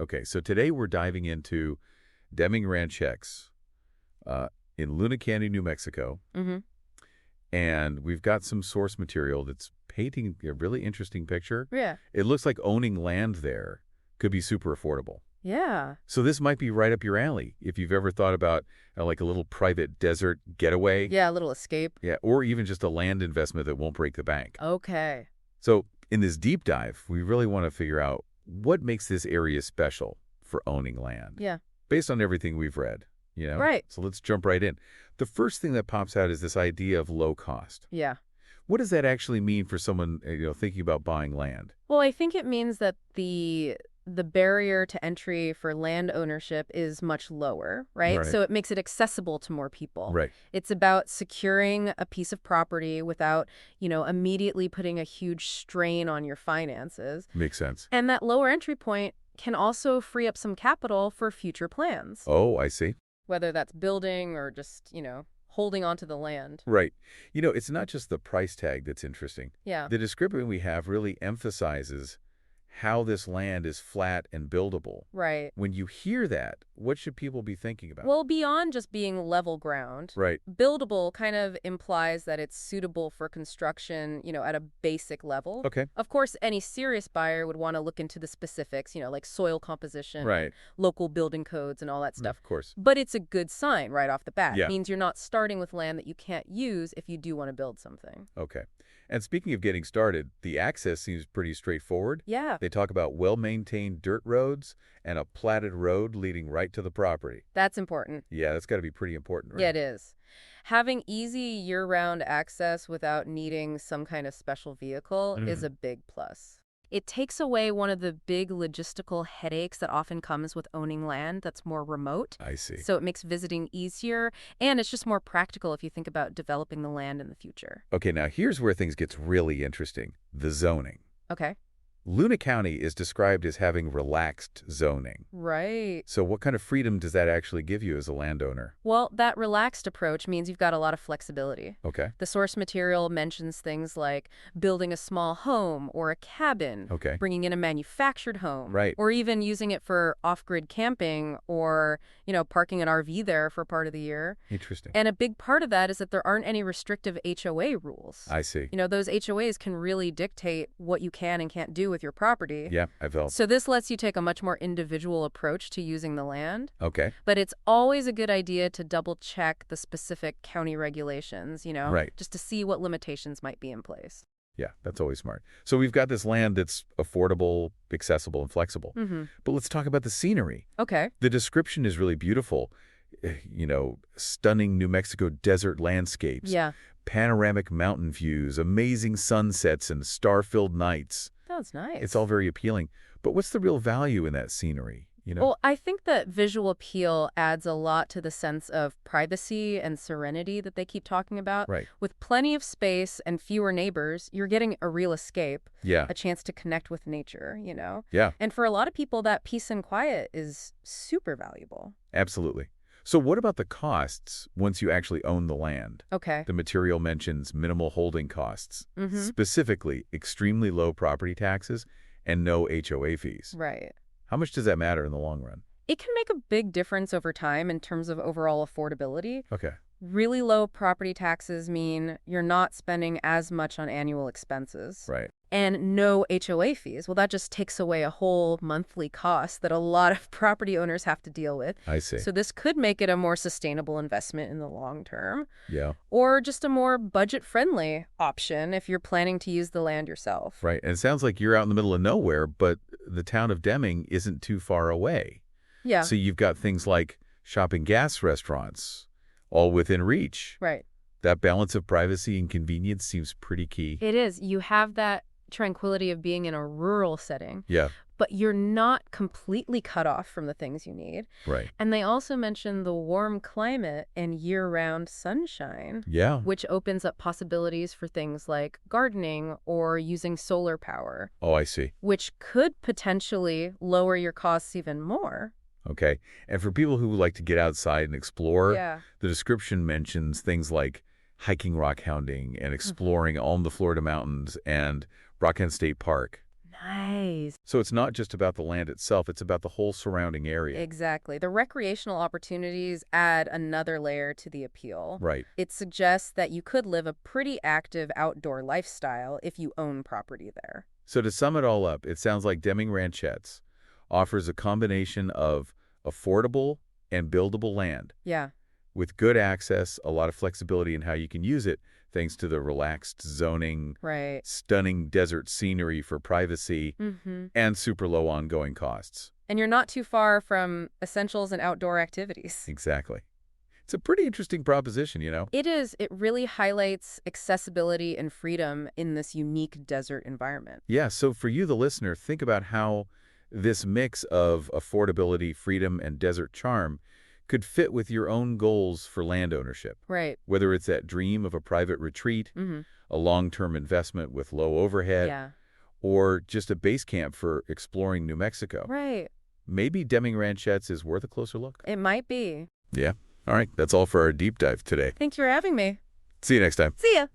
Okay, so today we're diving into Deming Ranchettes in Luna Canyon, New Mexico. Mm-hmm. And we've got some source material that's painting a really interesting picture. Yeah. It looks like owning land there could be super affordable. Yeah. So this might be right up your alley if you've ever thought about like a little private desert getaway. Yeah, a little escape. Yeah, or even just a land investment that won't break the bank. Okay. So in this deep dive, we really want to figure out what makes this area special for owning land. Yeah. Based on everything we've read, you know? Right. So let's jump right in. The first thing that pops out is this idea of low cost. Yeah. What does that actually mean for someone, thinking about buying land? Well, I think it means that the barrier to entry for land ownership is much lower, right? Right. So it makes it accessible to more people. Right. It's about securing a piece of property without, immediately putting a huge strain on your finances. Makes sense. And that lower entry point can also free up some capital for future plans, Oh, I see. whether that's building or just, holding onto the land. Right. It's not just the price tag that's interesting. Yeah. The description we have really emphasizes how this land is flat and buildable. Right. When you hear that, what should people be thinking about? Well, beyond just being level ground, Right. buildable kind of implies that it's suitable for construction, at a basic level. Okay. Of course, any serious buyer would want to look into the specifics, like soil composition, Right. local building codes, and all that stuff. Of course. But it's a good sign right off the bat. Yeah. It means you're not starting with land that you can't use if you do want to build something. Okay. And speaking of getting started, the access seems pretty straightforward. Yeah. They talk about well-maintained dirt roads and a platted road leading right to the property. That's important. Yeah, that's got to be pretty important, right? Yeah, it is. Having easy year-round access without needing some kind of special vehicle is a big plus. It takes away one of the big logistical headaches that often comes with owning land that's more remote. I see. So it makes visiting easier, and it's just more practical if you think about developing the land in the future. Okay, now here's where things gets really interesting. The zoning. Okay. Luna County is described as having relaxed zoning. Right. So what kind of freedom does that actually give you as a landowner? Well, that relaxed approach means you've got a lot of flexibility. Okay. The source material mentions things like building a small home or a cabin, Okay. bringing in a manufactured home, Right. or even using it for off-grid camping or, parking an RV there for part of the year. Interesting. And a big part of that is that there aren't any restrictive HOA rules. I see. Those HOAs can really dictate what you can and can't do with your property. Yeah, I felt. So this lets you take a much more individual approach to using the land. Okay. But it's always a good idea to double check the specific county regulations, Right. just to see what limitations might be in place. Yeah, that's always smart. So we've got this land that's affordable, accessible, and flexible. Mm-hmm. But let's talk about the scenery. Okay. The description is really beautiful. Stunning New Mexico desert landscapes. Yeah. Panoramic mountain views, amazing sunsets, and star-filled nights. That's nice. It's all very appealing. But what's the real value in that scenery? Well, I think that visual appeal adds a lot to the sense of privacy and serenity that they keep talking about. Right. With plenty of space and fewer neighbors, you're getting a real escape, Yeah. a chance to connect with nature, Yeah, And for a lot of people, that peace and quiet is super valuable. absolutely. So what about the costs once you actually own the land? Okay. The material mentions minimal holding costs, Mm-hmm. specifically extremely low property taxes and no HOA fees. Right. How much does that matter in the long run? It can make a big difference over time in terms of overall affordability. Okay. Really low property taxes mean you're not spending as much on annual expenses. Right. And no HOA fees. Well, that just takes away a whole monthly cost that a lot of property owners have to deal with. I see. So this could make it a more sustainable investment in the long term, Yeah. or just a more budget-friendly option if you're planning to use the land yourself. Right. And it sounds like you're out in the middle of nowhere, but the town of Deming isn't too far away. Yeah. So you've got things like shopping gas restaurants, all within reach. Right. That balance of privacy and convenience seems pretty key. It is. You have that tranquility of being in a rural setting, Yeah. but you're not completely cut off from the things you need. Right. And they also mention the warm climate and year-round sunshine, Yeah. which opens up possibilities for things like gardening or using solar power, Oh, I see. which could potentially lower your costs even more. Okay. And for people who like to get outside and explore, Yeah. the description mentions things like hiking rock hounding and exploring on the Florida mountains and Rockland State Park. Nice. So it's not just about the land itself, it's about the whole surrounding area. Exactly. The recreational opportunities add another layer to the appeal. Right. It suggests that you could live a pretty active outdoor lifestyle if you own property there. So to sum it all up, it sounds like Deming Ranchettes offers a combination of affordable and buildable land Yeah. with good access, a lot of flexibility in how you can use it, thanks to the relaxed zoning, Right. stunning desert scenery for privacy, Mm-hmm. and super low ongoing costs. And you're not too far from essentials and outdoor activities. Exactly. It's a pretty interesting proposition, you know? It is. It really highlights accessibility and freedom in this unique desert environment. Yeah, so for you, the listener, think about how this mix of affordability, freedom, and desert charm could fit with your own goals for land ownership. Right. Whether it's that dream of a private retreat, Mm-hmm. a long-term investment with low overhead, Yeah. or just a base camp for exploring New Mexico. Right. Maybe Deming Ranchettes is worth a closer look. It might be. Yeah. All right, that's all for our deep dive today. Thanks for having me. See you next time. See ya.